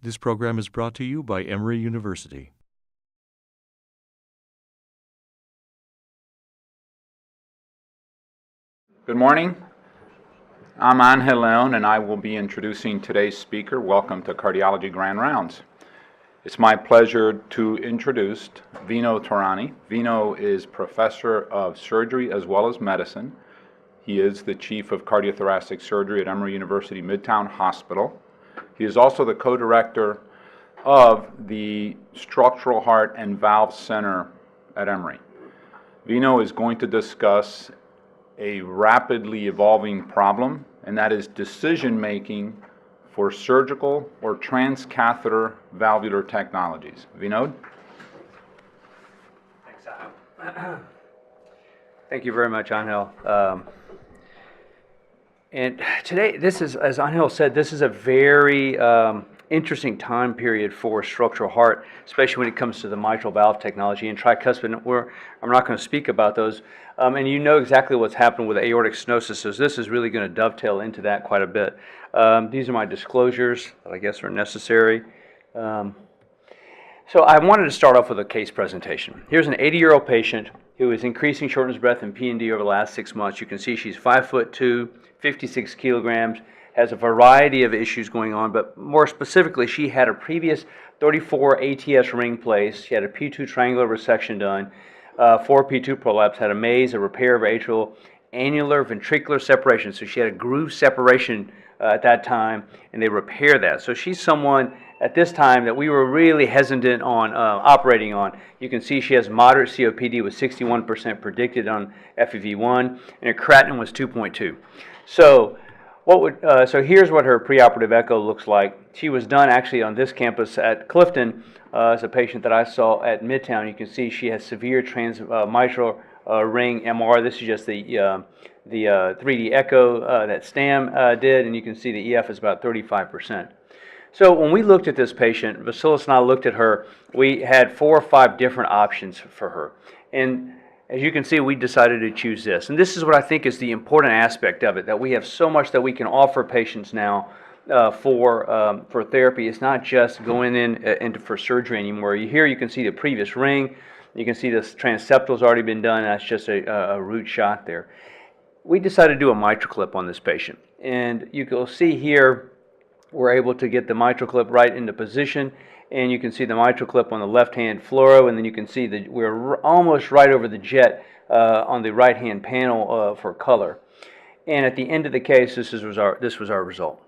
This program is brought to you by Emory University. Good morning. I'm Angel Leon, and I will be introducing today's speaker. Welcome to Cardiology Grand Rounds. It's my pleasure to introduce Vinod Thourani. Vinod is professor of surgery as well as medicine. He is the chief of cardiothoracic surgery at Emory University Midtown Hospital. He is also the co-director of the Structural Heart and Valve Center at Emory. Vinod is going to discuss a rapidly evolving problem, and that is decision-making for surgical or transcatheter valvular technologies. Vinod? Thanks, Angel. Thank you very much, Angel. And today, this is, as Angel said, this is a very interesting time period for structural heart, especially when it comes to the mitral valve technology and tricuspid. I'm not going to speak about those. And you know exactly what's happened with aortic stenosis, so this is really going to dovetail into that quite a bit. These are my disclosures that I guess are necessary. So I wanted to start off with a case presentation. Here's an 80-year-old patient who is increasing shortness of breath and P&D over the last 6 months. You can see she's 5'2", 56 kilograms, has a variety of issues going on, but more specifically, she had a previous 34 ATS ring placed. She had a P2 triangular resection done, 4 P2 prolapse, had a maze, a repair of atrial annular ventricular separation. So she had a groove separation at that time, and they repaired that. So she's someone at this time that we were really hesitant on operating on. You can see she has moderate COPD with 61% predicted on FEV1, and her creatinine was 2.2. So so here's what her preoperative echo looks like. She was done actually on this campus at Clifton as a patient that I saw at Midtown. You can see she has severe mitral ring MR. This is just the 3D echo that STAM did, and you can see the EF is about 35%. So when we looked at this patient, Vasilis and I looked at her, we had 4 or 5 different options for her. And as you can see, we decided to choose this. And this is what I think is the important aspect of it, that we have so much that we can offer patients now for therapy. It's not just going into for surgery anymore. Here you can see the previous ring. You can see this transeptal's already been done. That's just a root shot there. We decided to do a mitral clip on this patient. And you can see here, we're able to get the mitral clip right into position, and you can see the mitral clip on the left-hand fluoro, and then you can see that we're almost right over the jet on the right-hand panel for color. And at the end of the case, this was our result.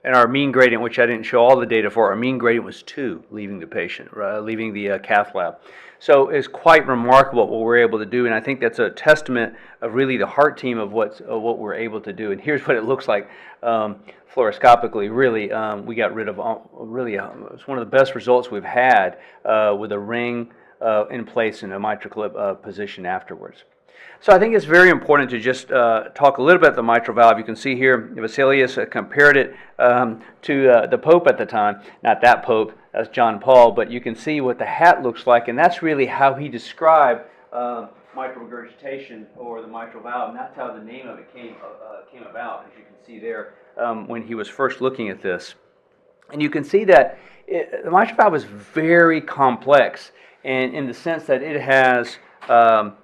And our mean gradient, which I didn't show all the data for, our mean gradient was 2 leaving the patient, leaving the cath lab. So it's quite remarkable what we're able to do, and I think that's a testament of really the heart team of what we're able to do. And here's what it looks like fluoroscopically. Really, we got rid of it's one of the best results we've had with a ring in place in a mitral clip position afterwards. So I think it's very important to just talk a little bit about the mitral valve. You can see here, Vasilis compared it to the Pope at the time. Not that Pope, that's John Paul, but you can see what the hat looks like, and that's really how he described mitral regurgitation or the mitral valve, and that's how the name of it came about, as you can see there, when he was first looking at this. And you can see that the mitral valve is very complex, and in the sense that it has the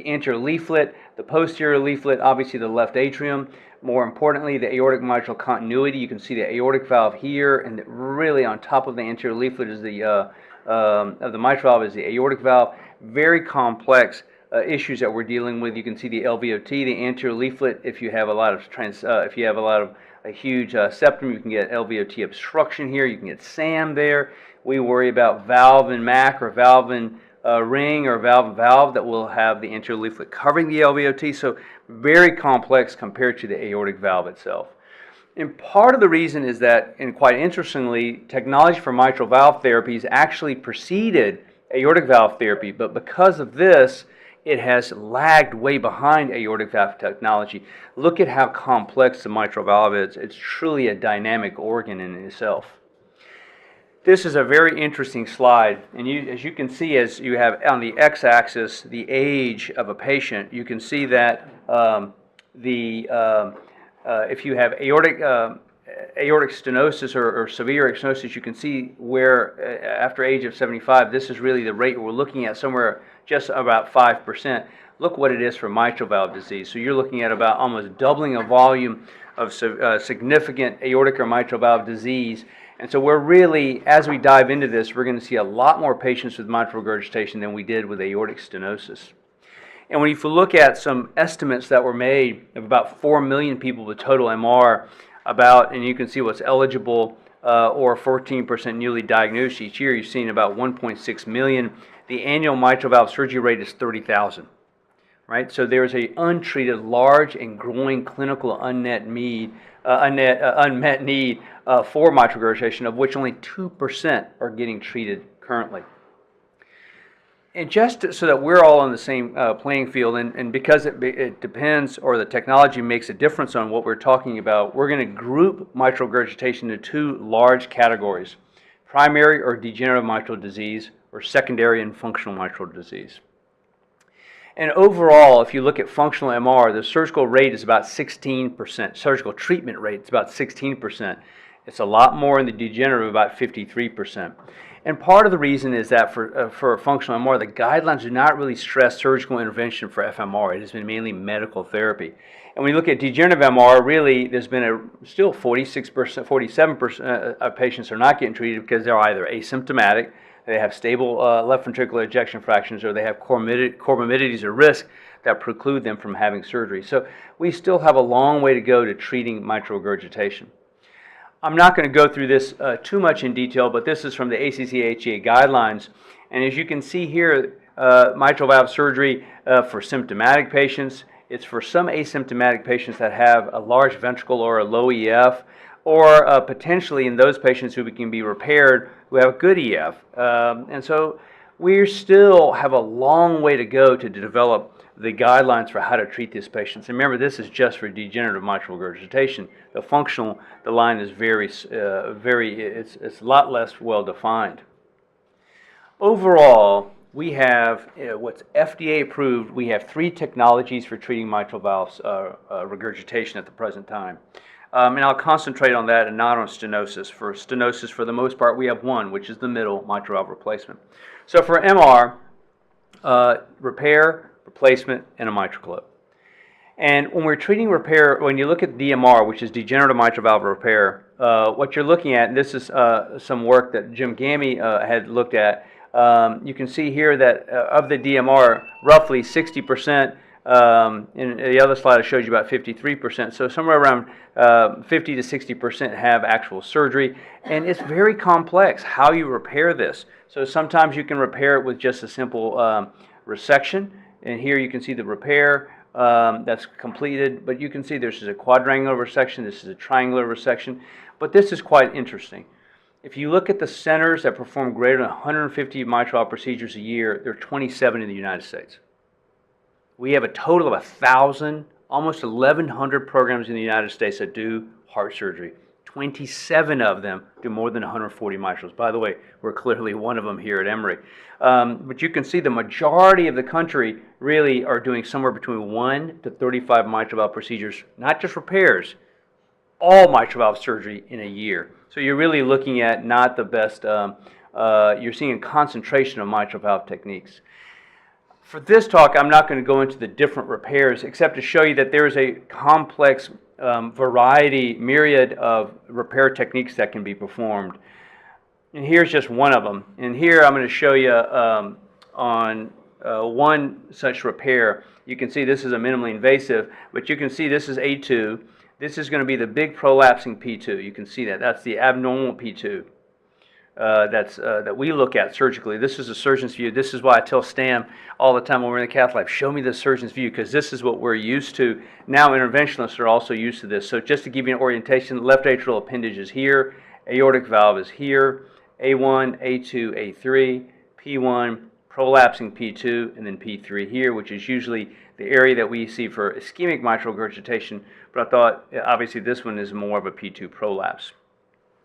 anterior leaflet, the posterior leaflet, obviously the left atrium. More importantly, the aortic mitral continuity. You can see the aortic valve here, and really on top of the anterior leaflet is the mitral valve is the aortic valve. Very complex issues that we're dealing with. You can see the LVOT, the anterior leaflet. If you have a huge septum, you can get LVOT obstruction here. You can get SAM there. We worry about valve and MAC or valve and ring or valve that will have the anterior leaflet covering the LVOT, so very complex compared to the aortic valve itself. And part of the reason is that, and quite interestingly, technology for mitral valve therapies actually preceded aortic valve therapy, but because of this, it has lagged way behind aortic valve technology. Look at how complex the mitral valve is. It's truly a dynamic organ in itself. This is a very interesting slide, and as you can see, as you have on the x-axis the age of a patient, you can see that if you have aortic aortic stenosis or severe aortic stenosis, you can see where after age of 75, this is really the rate we're looking at, somewhere just about 5%. Look what it is for mitral valve disease. So you're looking at about almost doubling a volume of significant aortic or mitral valve disease. And so we're really, as we dive into this, we're going to see a lot more patients with mitral regurgitation than we did with aortic stenosis. And when you look at some estimates that were made of about 4 million people with total MR, and you can see what's eligible or 14% newly diagnosed each year, you've seen about 1.6 million. The annual mitral valve surgery rate is 30,000. Right? So there's an untreated, large and growing clinical unmet need for mitral regurgitation, of which only 2% are getting treated currently. And just so that we're all on the same playing field, and because it depends, or the technology makes a difference on what we're talking about, we're going to group mitral regurgitation into two large categories: primary or degenerative mitral disease, or secondary and functional mitral disease. And overall, if you look at functional MR, the surgical rate is about 16%. Surgical treatment rate is about 16%. It's a lot more in the degenerative, about 53%. And part of the reason is that for functional MR, the guidelines do not really stress surgical intervention for FMR. It has been mainly medical therapy. And when you look at degenerative MR, really, there's been still 46%, 47% of patients are not getting treated because they're either asymptomatic, they have stable left ventricular ejection fractions, or they have comorbidities or risk that preclude them from having surgery. So we still have a long way to go to treating mitral regurgitation. I'm not going to go through this too much in detail, but this is from the ACC/AHA guidelines. And as you can see here, mitral valve surgery for symptomatic patients, it's for some asymptomatic patients that have a large ventricle or a low EF, or potentially in those patients who can be repaired who have a good EF. And so we still have a long way to go to develop the guidelines for how to treat these patients. And remember, this is just for degenerative mitral regurgitation. The functional, the line is it's a lot less well defined. Overall, we have what's FDA approved. We have 3 technologies for treating mitral valve regurgitation at the present time. And I'll concentrate on that and not on stenosis. For stenosis, for the most part, we have 1, which is the middle mitral valve replacement. So for MR, repair, replacement, and a mitral clip. And when we're treating repair, when you look at DMR, which is degenerative mitral valve repair, what you're looking at, and this is some work that Jim Gammy had looked at, you can see here that of the DMR, roughly 60%, in the other slide I showed you about 53%, so somewhere around 50 to 60% have actual surgery, and it's very complex how you repair this. So sometimes you can repair it with just a simple resection, and here you can see the repair that's completed, but you can see this is a quadrangular resection, this is a triangular resection, but this is quite interesting. If you look at the centers that perform greater than 150 mitral procedures a year, there are 27 in the United States. We have a total of 1,000, almost 1,100 programs in the United States that do heart surgery. 27 of them do more than 140 mitrals. By the way, we're clearly one of them here at Emory. But you can see the majority of the country really are doing somewhere between 1 to 35 mitral valve procedures, not just repairs, all mitral valve surgery in a year. So you're really looking at not the best, you're seeing a concentration of mitral valve techniques. For this talk, I'm not going to go into the different repairs, except to show you that there is a complex myriad of repair techniques that can be performed. And here's just one of them. And here I'm going to show you on one such repair. You can see this is a minimally invasive, but you can see this is A2. This is going to be the big prolapsing P2. You can see that. That's the abnormal P2. That we look at surgically. This is a surgeon's view. This is why I tell Stam all the time when we're in the cath lab, show me the surgeon's view, because this is what we're used to. Now interventionalists are also used to this. So just to give you an orientation, left atrial appendage is here, aortic valve is here, A1, A2, A3, P1, prolapsing P2, and then P3 here, which is usually the area that we see for ischemic mitral regurgitation, but I thought obviously this one is more of a P2 prolapse.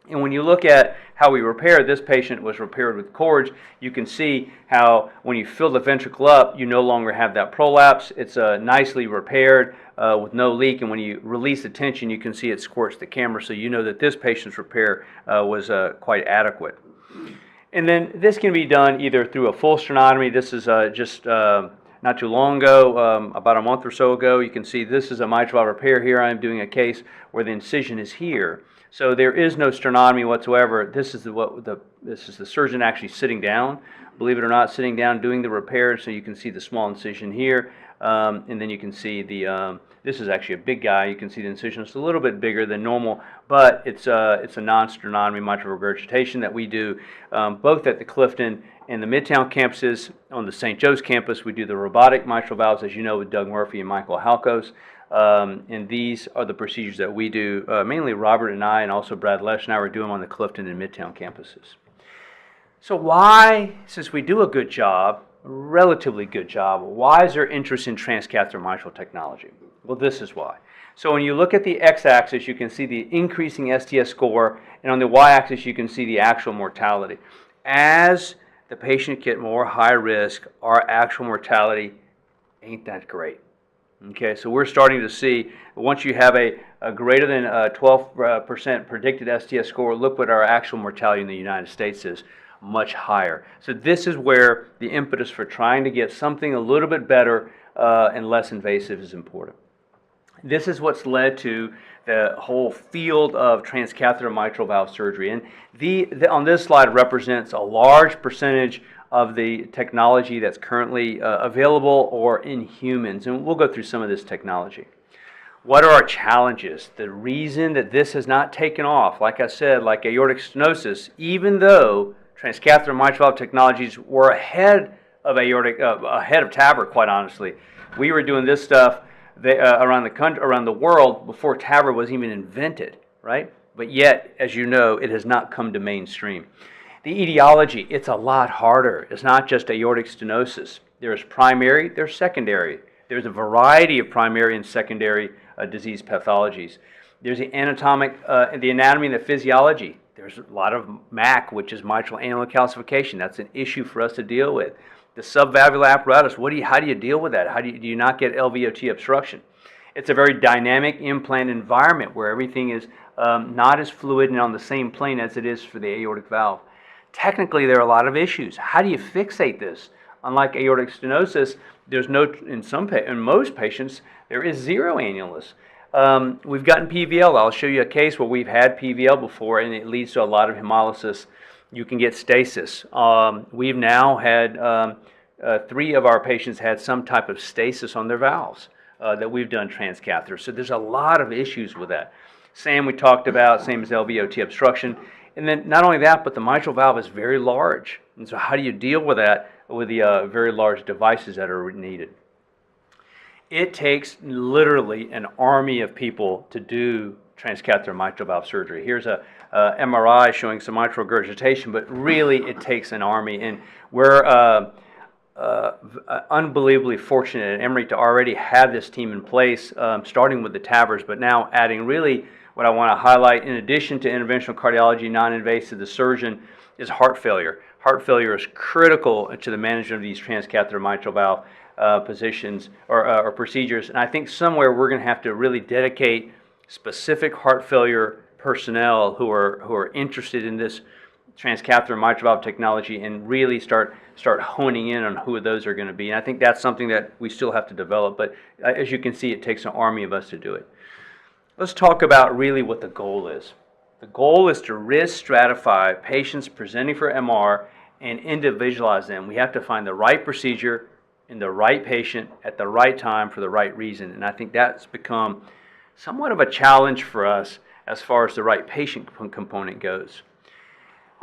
And when you look at how we repair, this patient was repaired with cords. You can see how when you fill the ventricle up, you no longer have that prolapse. It's nicely repaired with no leak, and when you release the tension, you can see it squirts the camera, so you know that this patient's repair was quite adequate. And then this can be done either through a full sternotomy. This is just not too long ago, about a month or so ago. You can see this is a mitral valve repair here. I'm doing a case where the incision is here. So there is no sternotomy whatsoever. This is the surgeon actually sitting down, believe it or not, sitting down doing the repair. So you can see the small incision here, and then you can see this is actually a big guy. You can see the incision is a little bit bigger than normal, but it's a non-sternotomy mitral regurgitation that we do both at the Clifton and the Midtown campuses. On the St. Joe's campus, we do the robotic mitral valves, as you know, with Doug Murphy and Michael Halkos. And these are the procedures that we do, mainly Robert and I, and also Brad Lesh and I are doing on the Clifton and Midtown campuses. So why, since we do a good job, a relatively good job, why is there interest in transcatheter mitral technology? Well, this is why. So when you look at the x-axis, you can see the increasing STS score, and on the y-axis, you can see the actual mortality. As the patient get more high risk, our actual mortality ain't that great. Okay, so we're starting to see, once you have a greater than 12% predicted STS score, look what our actual mortality in the United States is, much higher. So this is where the impetus for trying to get something a little bit better and less invasive is important. This is what's led to the whole field of transcatheter mitral valve surgery. And on this slide represents a large percentage of the technology that's currently available or in humans. And we'll go through some of this technology. What are our challenges? The reason that this has not taken off, like I said, like aortic stenosis, even though transcatheter mitral valve technologies were ahead of TAVR, quite honestly. We were doing this stuff around the world before TAVR was even invented, right? But yet, as you know, it has not come to mainstream. The etiology, it's a lot harder. It's not just aortic stenosis. There's primary, there's secondary. There's a variety of primary and secondary disease pathologies. There's the anatomy and the physiology. There's a lot of MAC, which is mitral annular calcification. That's an issue for us to deal with. The subvalvular apparatus, how do you deal with that? Do you not get LVOT obstruction? It's a very dynamic implant environment where everything is not as fluid and on the same plane as it is for the aortic valve. Technically, there are a lot of issues. How do you fixate this? Unlike aortic stenosis, there's in most patients, there is zero annulus. We've gotten PVL. I'll show you a case where we've had PVL before, and it leads to a lot of hemolysis. You can get stasis. We've now had 3 of our patients had some type of stasis on their valves that we've done transcatheter. So there's a lot of issues with that. SAM we talked about, same as LVOT obstruction. And then not only that, but the mitral valve is very large. And so how do you deal with that with the very large devices that are needed? It takes literally an army of people to do transcatheter mitral valve surgery. Here's a MRI showing some mitral regurgitation, but really it takes an army. And we're unbelievably fortunate at Emory to already have this team in place, starting with the TAVRs, but now adding really what I want to highlight, in addition to interventional cardiology, non-invasive, the surgeon, is heart failure. Heart failure is critical to the management of these transcatheter mitral valve positions or procedures. And I think somewhere we're going to have to really dedicate specific heart failure personnel who are interested in this transcatheter mitral valve technology and really start honing in on who those are going to be. And I think that's something that we still have to develop. But as you can see, it takes an army of us to do it. Let's talk about really what the goal is. The goal is to risk stratify patients presenting for MR and individualize them. We have to find the right procedure in the right patient at the right time for the right reason. And I think that's become somewhat of a challenge for us as far as the right patient component goes.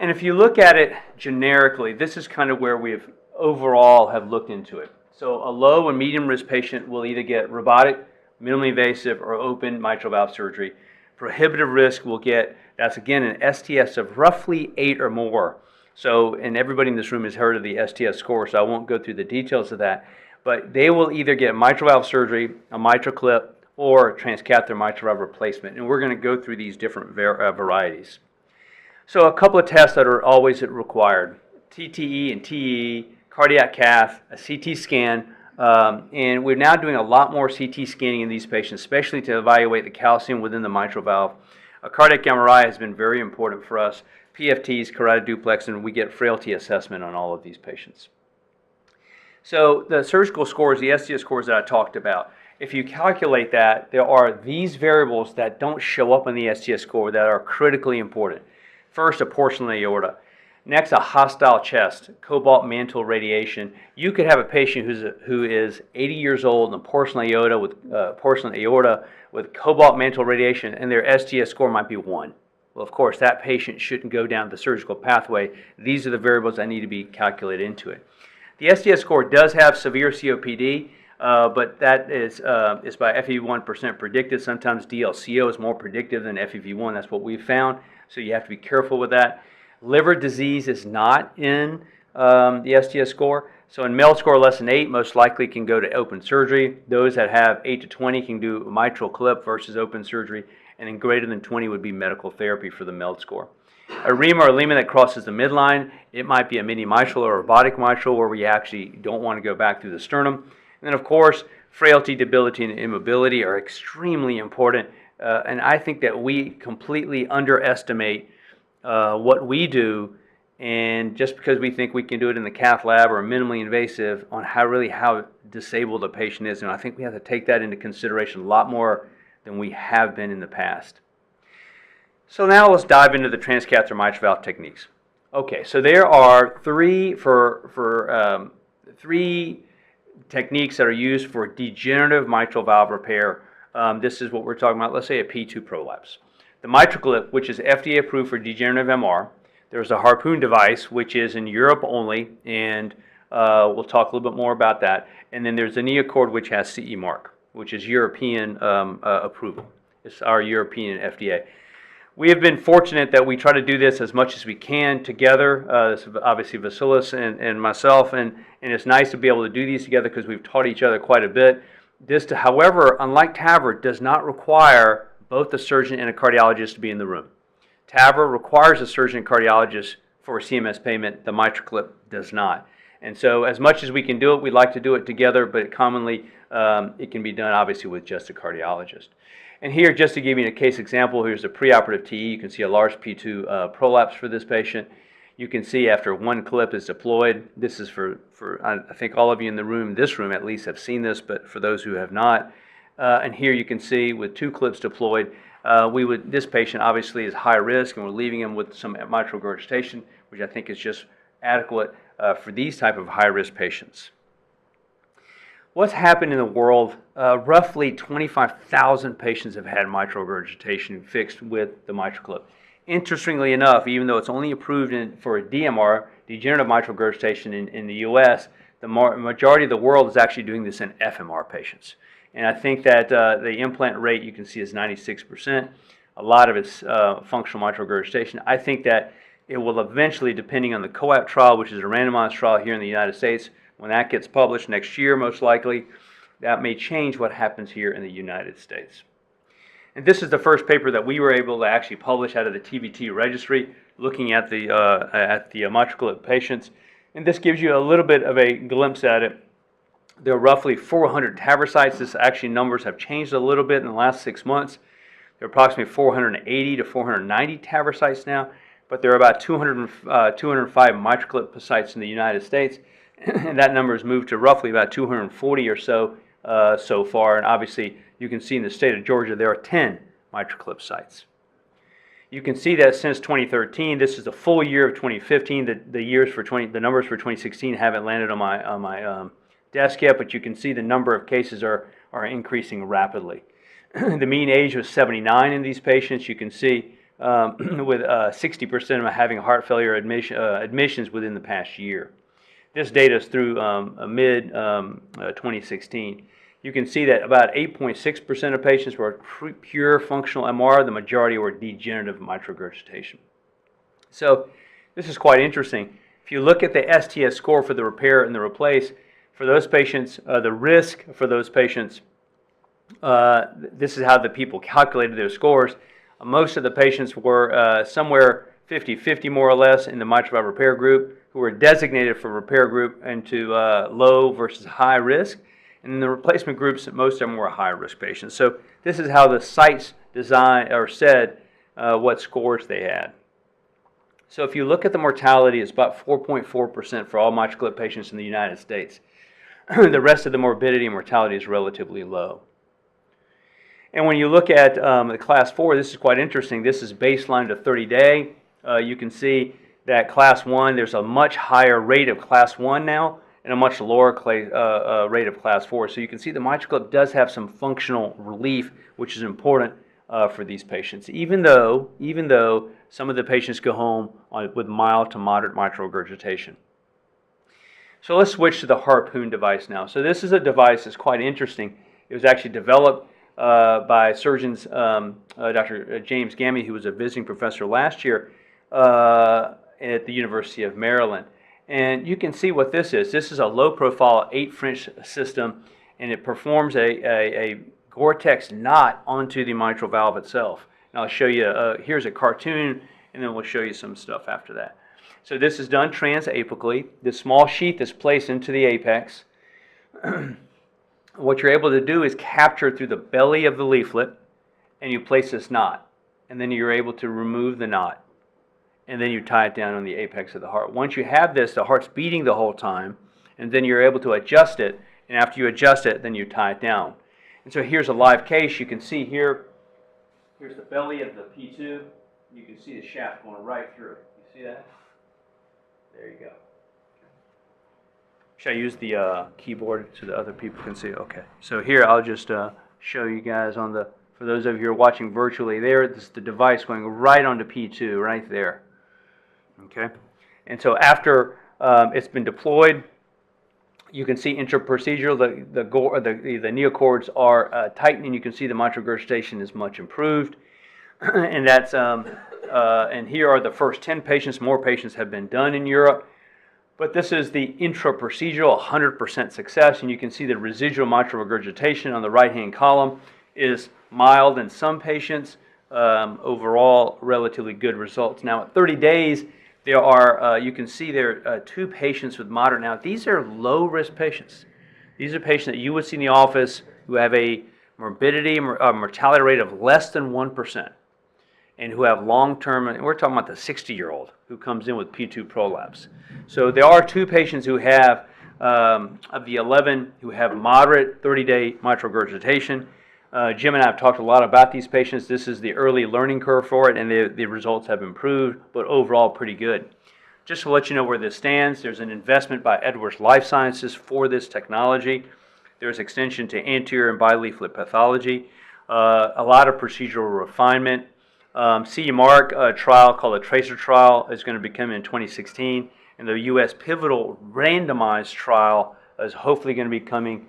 And if you look at it generically, this is kind of where we've overall have looked into it. So a low and medium risk patient will either get robotic, minimally invasive, or open mitral valve surgery. Prohibitive risk will get, that's again an STS of roughly 8 or more. So, and everybody in this room has heard of the STS score, so I won't go through the details of that. But they will either get mitral valve surgery, a mitral clip, or transcatheter mitral valve replacement. And we're going to go through these different varieties. So a couple of tests that are always required: TTE and TE, cardiac cath, a CT scan, and we're now doing a lot more CT scanning in these patients, especially to evaluate the calcium within the mitral valve. A cardiac MRI has been very important for us. PFTs, carotid duplex, and we get frailty assessment on all of these patients. So the surgical scores, the STS scores that I talked about, if you calculate that, there are these variables that don't show up in the STS score that are critically important. First, a porcelain aorta. Next, a hostile chest, cobalt mantle radiation. You could have a patient who is 80 years old and a porcelain aorta with cobalt mantle radiation, and their STS score might be 1. Well, of course, that patient shouldn't go down the surgical pathway. These are the variables that need to be calculated into it. The STS score does have severe COPD, but that is by FEV1% predicted. Sometimes DLCO is more predictive than FEV1. That's what we've found, so you have to be careful with that. Liver disease is not in the STS score. So in MELD score less than 8, most likely can go to open surgery. Those that have 8 to 20 can do a mitral clip versus open surgery, and then greater than 20 would be medical therapy for the MELD score. A ream or edema that crosses the midline, it might be a mini mitral or a robotic mitral where we actually don't want to go back through the sternum. And then of course, frailty, debility, and immobility are extremely important. And I think that we completely underestimate what we do, and just because we think we can do it in the cath lab or minimally invasive, on how disabled a patient is. And I think we have to take that into consideration a lot more than we have been in the past. So now let's dive into the transcatheter mitral valve techniques. Okay, so there are three techniques that are used for degenerative mitral valve repair. This is what we're talking about. Let's say a P2 prolapse. The mitral clip, which is FDA approved for degenerative MR. There's a harpoon device, which is in Europe only, and we'll talk a little bit more about that. And then there's the NeoCord, which has CE mark, which is European approval. It's our European FDA. We have been fortunate that we try to do this as much as we can together. This is obviously Vasilis and myself, and it's nice to be able to do these together because we've taught each other quite a bit. However, unlike TAVR, does not require both the surgeon and a cardiologist to be in the room. TAVR requires a surgeon and cardiologist for CMS payment. The mitral clip does not. And so as much as we can do it, we like to do it together, but commonly it can be done obviously with just a cardiologist. And here, just to give you a case example, here's a preoperative TE. You can see a large P2 prolapse for this patient. You can see after one clip is deployed, this is for I think all of you in the room, this room at least, have seen this, but for those who have not, and here you can see with 2 clips deployed, this patient obviously is high risk, and we're leaving him with some mitral regurgitation, which I think is just adequate for these type of high-risk patients. What's happened in the world, roughly 25,000 patients have had mitral regurgitation fixed with the mitral clip. Interestingly enough, even though it's only approved for a DMR, degenerative mitral regurgitation in the U.S., the majority of the world is actually doing this in FMR patients. And I think that the implant rate you can see is 96%. A lot of it's functional mitral regurgitation. I think that it will eventually, depending on the COAPT trial, which is a randomized trial here in the United States, when that gets published next year, most likely, that may change what happens here in the United States. And this is the first paper that we were able to actually publish out of the TVT registry, looking at the mitral clip patients. And this gives you a little bit of a glimpse at it. There are roughly 400 TAVR sites. This actually numbers have changed a little bit in the last 6 months. There are approximately 480 to 490 TAVR sites now, but there are about 205 mitral clip sites in the United States. And that number has moved to roughly about 240 or so so far. And obviously, you can see in the state of Georgia, there are 10 mitral clip sites. You can see that since 2013, this is the full year of 2015. The numbers for 2016 haven't landed on my desk yet, but you can see the number of cases are increasing rapidly. The mean age was 79 in these patients. You can see with 60% of them having heart failure admissions within the past year. This data is through mid-2016. You can see that about 8.6% of patients were pure functional MR. The majority were degenerative mitral regurgitation. So this is quite interesting. If you look at the STS score for the repair and the replace, for those patients, the risk for those patients, this is how the people calculated their scores. Most of the patients were somewhere 50-50 more or less in the mitral valve repair group, who were designated for repair group into low versus high risk. And in the replacement groups, most of them were high risk patients. So this is how the sites design or said what scores they had. So if you look at the mortality, it's about 4.4% for all mitral clip patients in the United States. The rest of the morbidity and mortality is relatively low. And when you look at the class 4, this is quite interesting. This is baseline to 30-day. You can see that class 1, there's a much higher rate of class 1 now and a much lower rate of class 4. So you can see the mitral clip does have some functional relief, which is important for these patients, even though some of the patients go home with mild to moderate mitral regurgitation. So let's switch to the harpoon device now. So this is a device that's quite interesting. It was actually developed by surgeons, Dr. James Gammy, who was a visiting professor last year at the University of Maryland. And you can see what this is. This is a low-profile 8-French system, and it performs a Gore-Tex knot onto the mitral valve itself. And I'll show you, here's a cartoon, and then we'll show you some stuff after that. So this is done transapically. This small sheath is placed into the apex. What you're able to do is capture through the belly of the leaflet, and you place this knot. And then you're able to remove the knot. And then you tie it down on the apex of the heart. Once you have this, the heart's beating the whole time, and then you're able to adjust it. And after you adjust it, then you tie it down. And so here's a live case. You can see here, here's the belly of the P2. You can see the shaft going right through it. You see that? There you go. Should I use the keyboard so that other people can see? Okay. So here I'll just show you guys on the, for those of you who are watching virtually, there, this is the device going right onto P2, right there. Okay. And so after it's been deployed, you can see intraprocedural, the neocords are tightening. You can see the mitral regurgitation is much improved. And that's and here are the first 10 patients. More patients have been done in Europe. But this is the intraprocedural 100% success, and you can see the residual mitral regurgitation on the right-hand column is mild in some patients. Overall, relatively good results. Now, at 30 days, there are, you can see there are 2 patients with moderate. Now, these are low-risk patients. These are patients that you would see in the office who have a morbidity, mortality rate of less than 1%, and who have long-term, and we're talking about the 60-year-old who comes in with P2 prolapse. So there are 2 patients who have, of the 11, who have moderate 30-day mitral regurgitation. Jim and I have talked a lot about these patients. This is the early learning curve for it, and the results have improved, but overall pretty good. Just to let you know where this stands, there's an investment by Edwards Life Sciences for this technology. There's extension to anterior and bileaflet pathology, a lot of procedural refinement. CE Mark trial called the Tracer trial is going to be coming in 2016, and the U.S. pivotal randomized trial is hopefully going to be coming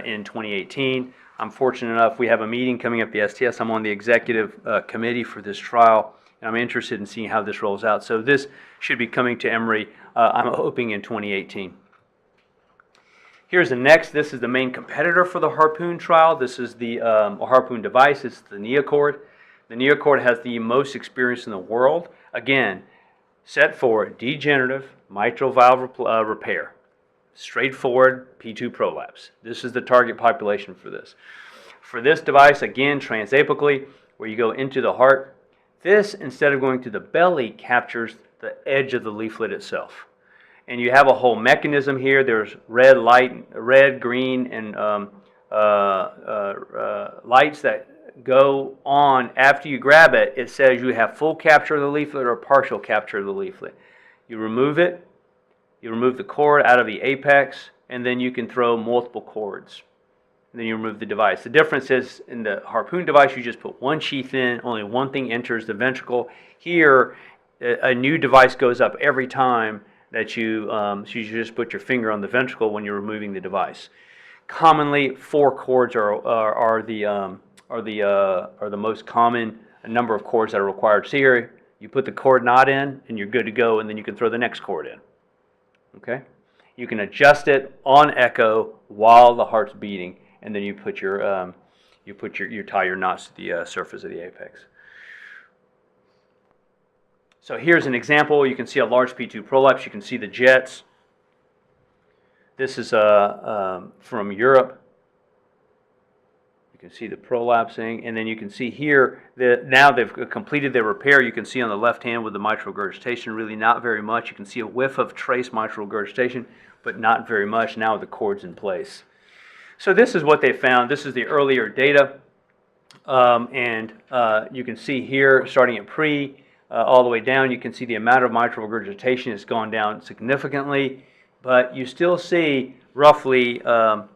in 2018. I'm fortunate enough, we have a meeting coming up at the STS. I'm on the executive committee for this trial, and I'm interested in seeing how this rolls out. So this should be coming to Emory, I'm hoping, in 2018. Here's the next. This is the main competitor for the Harpoon trial. This is the Harpoon device. It's the NeoCord. The NeoCord has the most experience in the world. Again, set for degenerative mitral valve repair. Straightforward P2 prolapse. This is the target population for this. For this device, again, transapically, where you go into the heart, this, instead of going to the belly, captures the edge of the leaflet itself. And you have a whole mechanism here. There's red light, red, green, and lights that go on after you grab it. It says you have full capture of the leaflet or partial capture of the leaflet. You remove it. You remove the cord out of the apex, and then you can throw multiple cords. And then you remove the device. The difference is in the Harpoon device, you just put one sheath in, only one thing enters the ventricle. Here, a new device goes up every time that you just put your finger on the ventricle when you're removing the device. Commonly, 4 cords are the most common number of cords that are required. So here, you put the cord knot in, and you're good to go, and then you can throw the next cord in. Okay, you can adjust it on echo while the heart's beating, and then you put your you tie your knots to the surface of the apex. So here's an example. You can see a large P2 prolapse. You can see the jets. This is from Europe. You can see the prolapsing, and then you can see here that now they've completed their repair. You can see on the left hand with the mitral regurgitation, really not very much. You can see a whiff of trace mitral regurgitation, but not very much now with the cords in place. So this is what they found. This is the earlier data, and you can see here, starting at pre, all the way down, you can see the amount of mitral regurgitation has gone down significantly, but you still see roughly the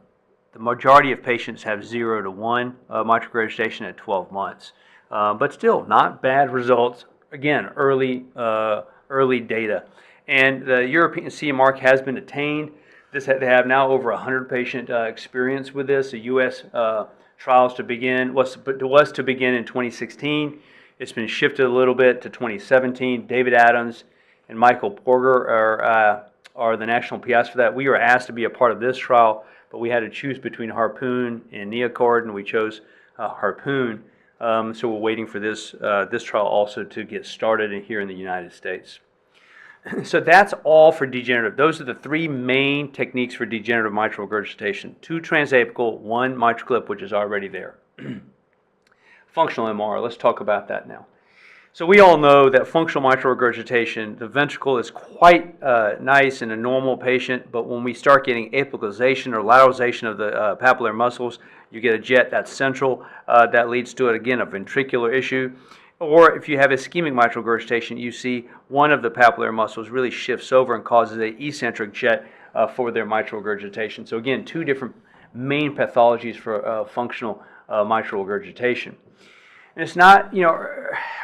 majority of patients have 0 to 1 mitral regurgitation at 12 months. But still, not bad results. Again, early data. And the European CE mark has been attained. They have now over 100 patient experience with this. The U.S. trials was to begin in 2016. It's been shifted a little bit to 2017. David Adams and Michael Porger are the national PIs for that. We were asked to be a part of this trial, but we had to choose between Harpoon and NeoCard, and we chose Harpoon. So we're waiting for this trial also to get started here in the United States. So that's all for degenerative. Those are the three main techniques for degenerative mitral regurgitation. 2 transapical, 1 mitral clip, which is already there. Functional MR, let's talk about that now. So we all know that functional mitral regurgitation, the ventricle is quite nice in a normal patient, but when we start getting apicalization or lateralization of the papillary muscles, you get a jet that's central. That leads to, again, a ventricular issue. Or if you have ischemic mitral regurgitation, you see one of the papillary muscles really shifts over and causes an eccentric jet for their mitral regurgitation. So again, 2 different main pathologies for functional mitral regurgitation. And it's not,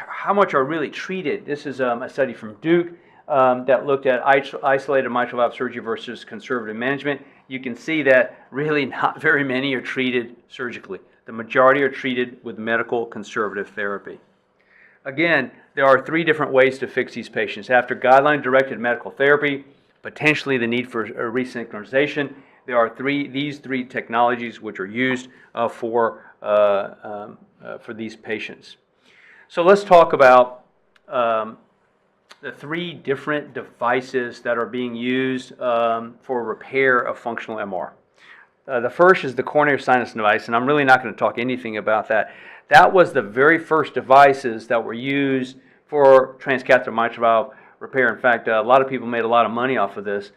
how much are really treated. This is a study from Duke that looked at isolated mitral valve surgery versus conservative management. You can see that really not very many are treated surgically. The majority are treated with medical conservative therapy. Again, there are 3 different ways to fix these patients. After guideline-directed medical therapy, potentially the need for resynchronization, there are these three technologies which are used for these patients. So let's talk about the 3 different devices that are being used for repair of functional MR. The first is the coronary sinus device, and I'm really not going to talk anything about that. That was the very first devices that were used for transcatheter mitral valve repair. In fact, a lot of people made a lot of money off of this,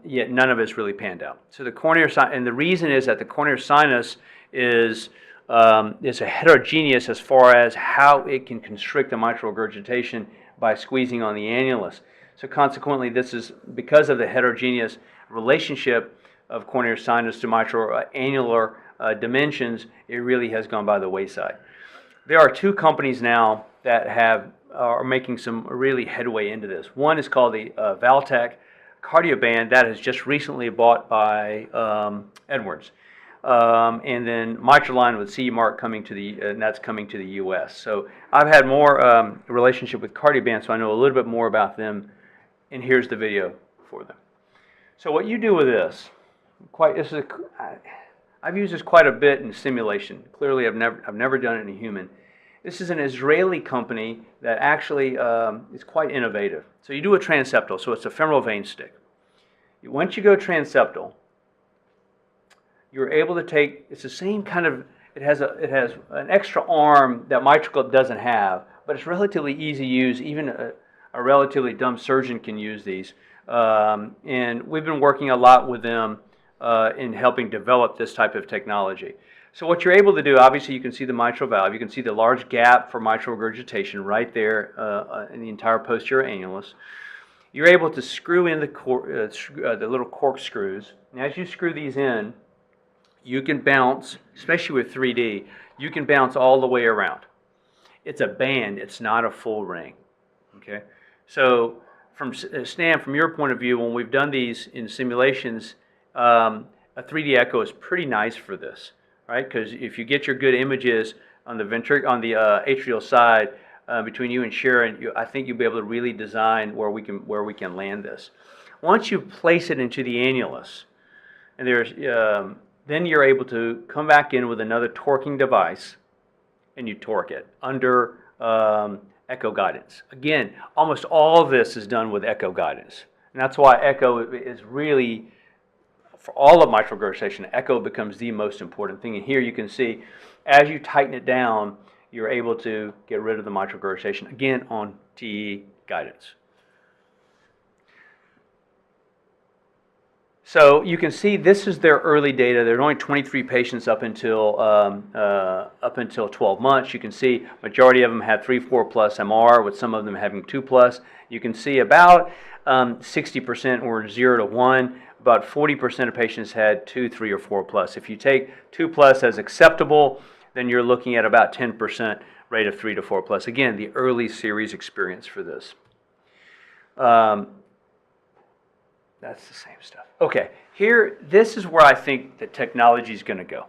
yet none of it's really panned out. So the coronary sinus, and the reason is that the coronary sinus is a heterogeneous as far as how it can constrict the mitral regurgitation by squeezing on the annulus. So consequently, this is because of the heterogeneous relationship of coronary sinus to mitral annular dimensions, it really has gone by the wayside. There are 2 companies now that are making some really headway into this. One is called the Valtech Cardioband, that is just recently bought by Edwards. And then Mitraline with CE mark coming to and that's coming to the U.S. So I've had more relationship with Cardioband, so I know a little bit more about them. And here's the video for them. So what you do with this, I've used this quite a bit in simulation. Clearly, I've never done it in a human. This is an Israeli company that actually is quite innovative. So you do a transeptal, so it's a femoral vein stick. Once you go transeptal, you're able to take, it's the same kind of, it has an extra arm that MitraClip doesn't have, but it's relatively easy to use. Even a relatively dumb surgeon can use these. And we've been working a lot with them in helping develop this type of technology. So what you're able to do, obviously you can see the mitral valve, you can see the large gap for mitral regurgitation right there in the entire posterior annulus. You're able to screw in the little corkscrews. And as you screw these in, you can bounce, especially with 3D, you can bounce all the way around. It's a band, it's not a full ring. Okay? So Stan, from your point of view, when we've done these in simulations, a 3D echo is pretty nice for this, right? Because if you get your good images on the atrial side between you and Sharon, I think you'll be able to really design where we can land this. Once you place it into the annulus, and then you're able to come back in with another torquing device, and you torque it under echo guidance. Again, almost all of this is done with echo guidance. And that's why echo is really, for all of mitral regurgitation, echo becomes the most important thing. And here you can see, as you tighten it down, you're able to get rid of the mitral regurgitation, again, on TE guidance. So you can see this is their early data. There are only 23 patients up until 12 months. You can see majority of them had 3-4 plus MR, with some of them having 2 plus. You can see about 60% were 0 to 1. About 40% of patients had 2, 3, or 4 plus. If you take 2 plus as acceptable, then you're looking at about 10% rate of 3 to 4 plus. Again, the early series experience for this. That's the same stuff. Okay, here, this is where I think the technology is going to go.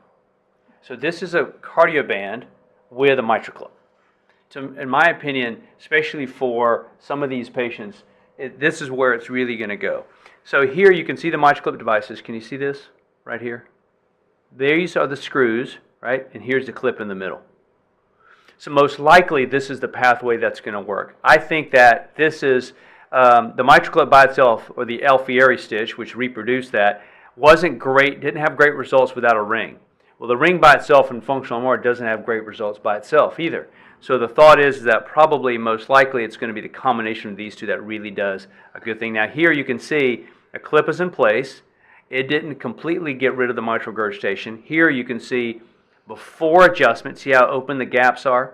So this is a cardioband with a mitral clip. So in my opinion, especially for some of these patients, this is where it's really going to go. So here you can see the mitral clip devices. Can you see this right here? These are the screws, right? And here's the clip in the middle. So most likely this is the pathway that's going to work. I think that this is the mitral clip by itself, or the Alfieri stitch, which reproduced that, wasn't great, didn't have great results without a ring. Well, the ring by itself in functional MR doesn't have great results by itself either. So the thought is that probably, most likely, it's going to be the combination of these two that really does a good thing. Now here you can see a clip is in place. It didn't completely get rid of the mitral regurgitation. Here you can see before adjustment, see how open the gaps are?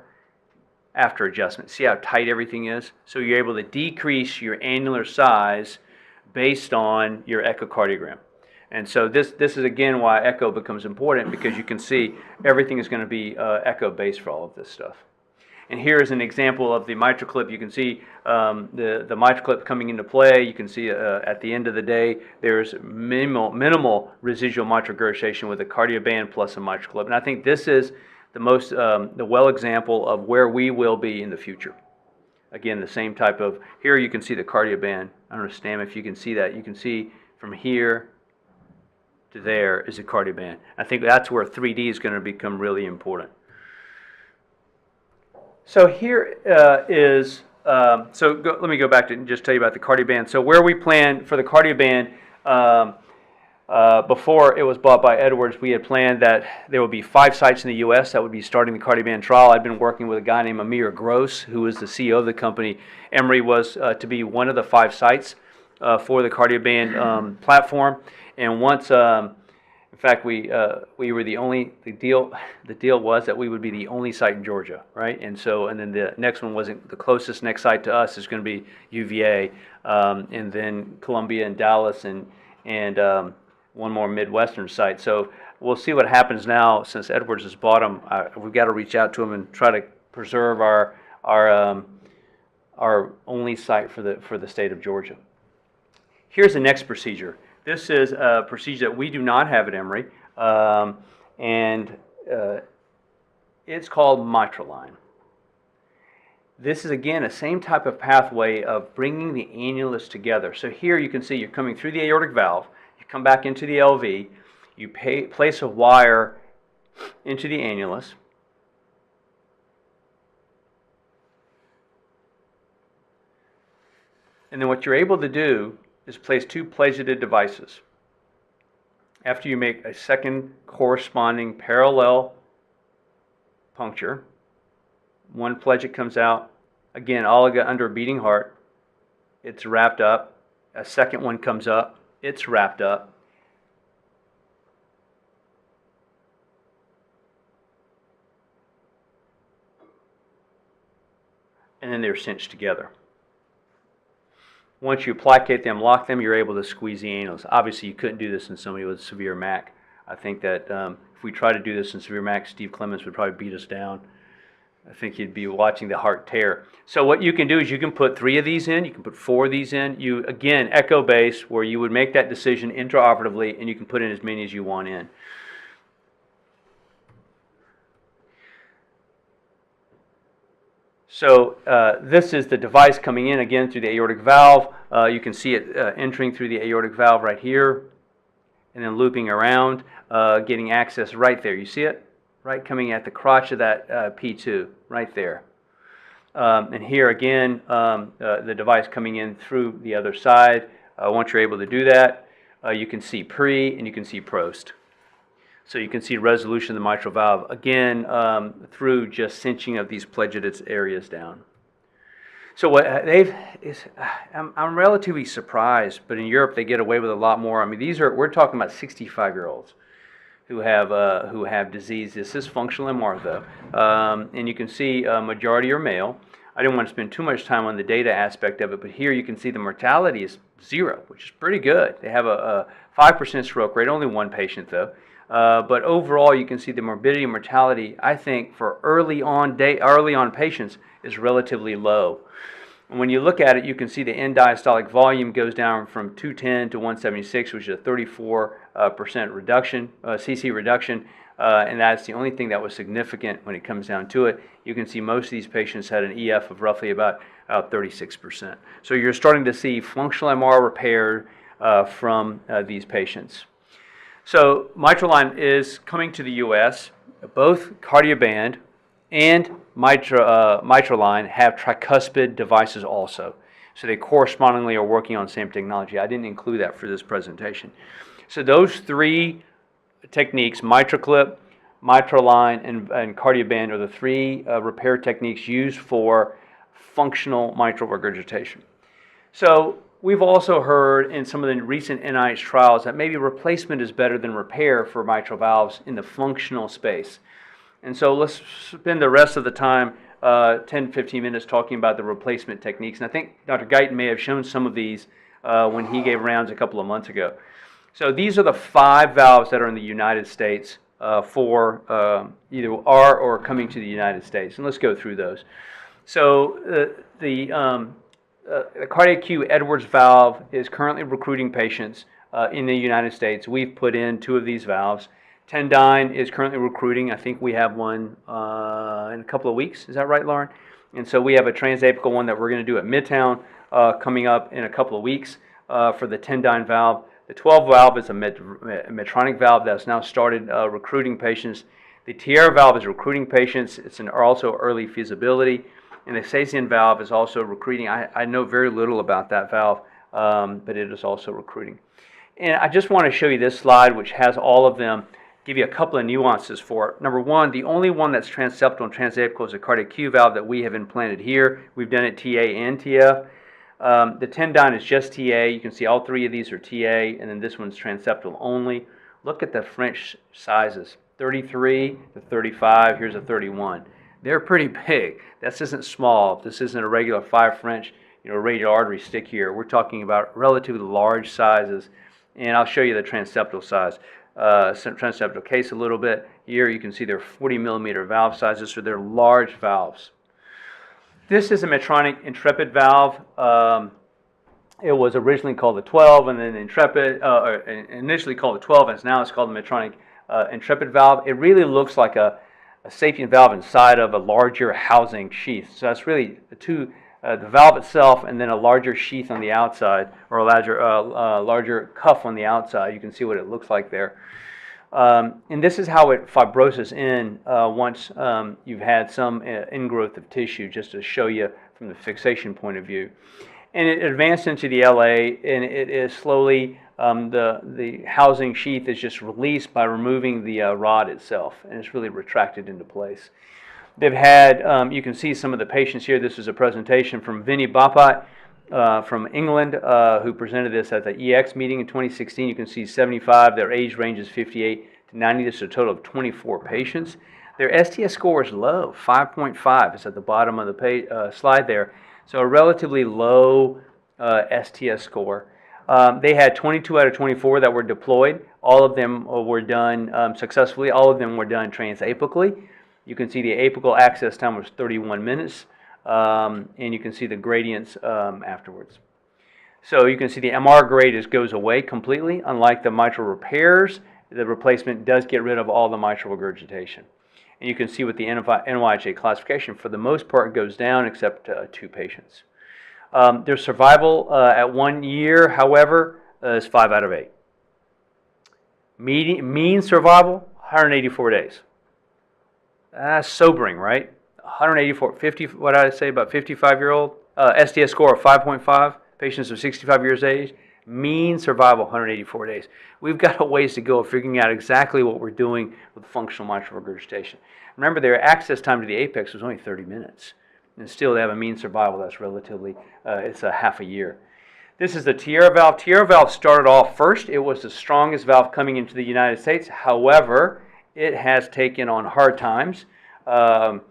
After adjustment. See how tight everything is? So you're able to decrease your annular size based on your echocardiogram. And so this is again why echo becomes important, because you can see everything is going to be echo based for all of this stuff. And here is an example of the mitral clip. You can see the mitral clip coming into play. You can see at the end of the day there's minimal residual mitral regurgitation with a cardioband plus a mitral clip. And I think this is the well example of where we will be in the future. Again, the same type of, here you can see the cardioband. I don't know, Stam, if you can see that. You can see from here to there is a cardioband. I think that's where 3D is going to become really important. So here let me go back to just tell you about the cardioband. So where we plan for the cardioband, before it was bought by Edwards, we had planned that there would be 5 sites in the U.S. that would be starting the cardioband trial. I'd been working with a guy named Amir Gross, who was the CEO of the company. Emory was to be one of the 5 sites for the cardioband platform. And once, in fact, we were the only. The deal was that we would be the only site in Georgia, right? And then the next one wasn't the closest. Next site to us is going to be UVA, and then Columbia and Dallas, and one more Midwestern site. So we'll see what happens now since Edwards has bought them. We've got to reach out to them and try to preserve our only site for the state of Georgia. Here's the next procedure. This is a procedure that we do not have at Emory, and it's called mitral line. This is, again, the same type of pathway of bringing the annulus together. So here you can see you're coming through the aortic valve, you come back into the LV, you place a wire into the annulus, and then what you're able to do is place 2 plagiated devices. After you make a second corresponding parallel puncture, one pledget comes out, again, all under a beating heart, it's wrapped up. A second one comes up, it's wrapped up. And then they're cinched together. Once you placate them, lock them, you're able to squeeze the annulus. Obviously, you couldn't do this in somebody with severe MAC. I think that if we try to do this in severe MAC, Steve Clements would probably beat us down. I think you'd be watching the heart tear. So what you can do is you can put 3 of these in, you can put 4 of these in. You, again, echo base, where you would make that decision intraoperatively, and you can put in as many as you want in. So this is the device coming in, again, through the aortic valve. You can see it entering through the aortic valve right here, and then looping around, getting access right there. You see it? Right, coming at the crotch of that P2, right there. And here again, the device coming in through the other side. Once you're able to do that, you can see pre and you can see post. So you can see resolution of the mitral valve, again, through just cinching of these plegited areas down. So what I'm relatively surprised, but in Europe they get away with a lot more. I mean, we're talking about 65-year-olds who have disease. This is functional MR though, and you can see majority are male. I didn't want to spend too much time on the data aspect of it, but here you can see the mortality is 0, which is pretty good. They have a 5% stroke rate, only one patient though. But overall, you can see the morbidity and mortality, I think, for early on patients is relatively low. And when you look at it, you can see the end diastolic volume goes down from 210 to 176, which is a 34% reduction, cc reduction, and that's the only thing that was significant when it comes down to it. You can see most of these patients had an EF of roughly about 36%. So you're starting to see functional MR repair from these patients. So Mitraline is coming to the U.S. Both Cardioband and Mitraline have tricuspid devices also. So they correspondingly are working on the same technology. I didn't include that for this presentation. So those three techniques, MitraClip, Mitraline, and Cardioband, are the three repair techniques used for functional mitral regurgitation. So we've also heard in some of the recent NIH trials that maybe replacement is better than repair for mitral valves in the functional space. And so let's spend the rest of the time, 10, 15 minutes, talking about the replacement techniques. And I think Dr. Guyton may have shown some of these when he gave rounds a couple of months ago. So these are the 5 valves that are in the United States for either are or coming to the United States. And let's go through those. So the cardiac Q Edwards valve is currently recruiting patients in the United States. We've put in 2 of these valves. Tendyne is currently recruiting. I think we have one in a couple of weeks. Is that right, Lauren? And so we have a transapical one that we're going to do at Midtown coming up in a couple of weeks for the Tendyne valve. The 12 valve is a Medtronic valve that's now started recruiting patients. The Tierra valve is recruiting patients. It's also early feasibility. And the Sasian valve is also recruiting. I know very little about that valve, but it is also recruiting. And I just want to show you this slide, which has all of them, give you a couple of nuances for it. Number one, the only one that's transeptal and transapical is a cardiac Q valve that we have implanted here. We've done it TA and TF. The Tendyne is just TA. You can see all 3 of these are TA, and then this one's transeptal only. Look at the French sizes, 33 to 35. Here's a 31. They're pretty big. This isn't small. This isn't a regular 5 French, radial artery stick here. We're talking about relatively large sizes, and I'll show you the transeptal size. Transeptal case a little bit. Here you can see they're 40 millimeter valve sizes, so they're large valves. This is a Medtronic Intrepid valve. It was originally called the 12, and then Intrepid, initially called the 12, and now it's called the Medtronic Intrepid valve. It really looks like a sapien valve inside of a larger housing sheath. So that's really the valve itself and then a larger sheath on the outside, or a larger cuff on the outside. You can see what it looks like there. And this is how it fibroses in once you've had some ingrowth of tissue, just to show you from the fixation point of view. And it advanced into the LA, and it is slowly, the housing sheath is just released by removing the rod itself, and it's really retracted into place. They've had, you can see some of the patients here. This is a presentation from Vinny Bapat from England, who presented this at the EX meeting in 2016. You can see 75. Their age range is 58 to 90. This is a total of 24 patients. Their STS score is low, 5.5. It's at the bottom of the slide there. So a relatively low STS score. They had 22 out of 24 that were deployed. All of them were done successfully. All of them were done transapically. You can see the apical access time was 31 minutes, and you can see the gradients afterwards. So you can see the MR grade goes away completely. Unlike the mitral repairs, the replacement does get rid of all the mitral regurgitation. And you can see with the NYHA classification, for the most part, goes down except 2 patients. Their survival at 1 year, however, is 5 out of 8. Mean survival, 184 days. Sobering, right? 184, 50, what did I say, about 55-year-old, SDS score of 5.5, patients of 65 years of age, mean survival 184 days. We've got a ways to go of figuring out exactly what we're doing with functional mitral regurgitation. Remember, their access time to the apex was only 30 minutes, and still they have a mean survival that's relatively, it's a half a year. This is the Tierra valve. Tierra valve started off first. It was the strongest valve coming into the United States. However, it has taken on hard times, and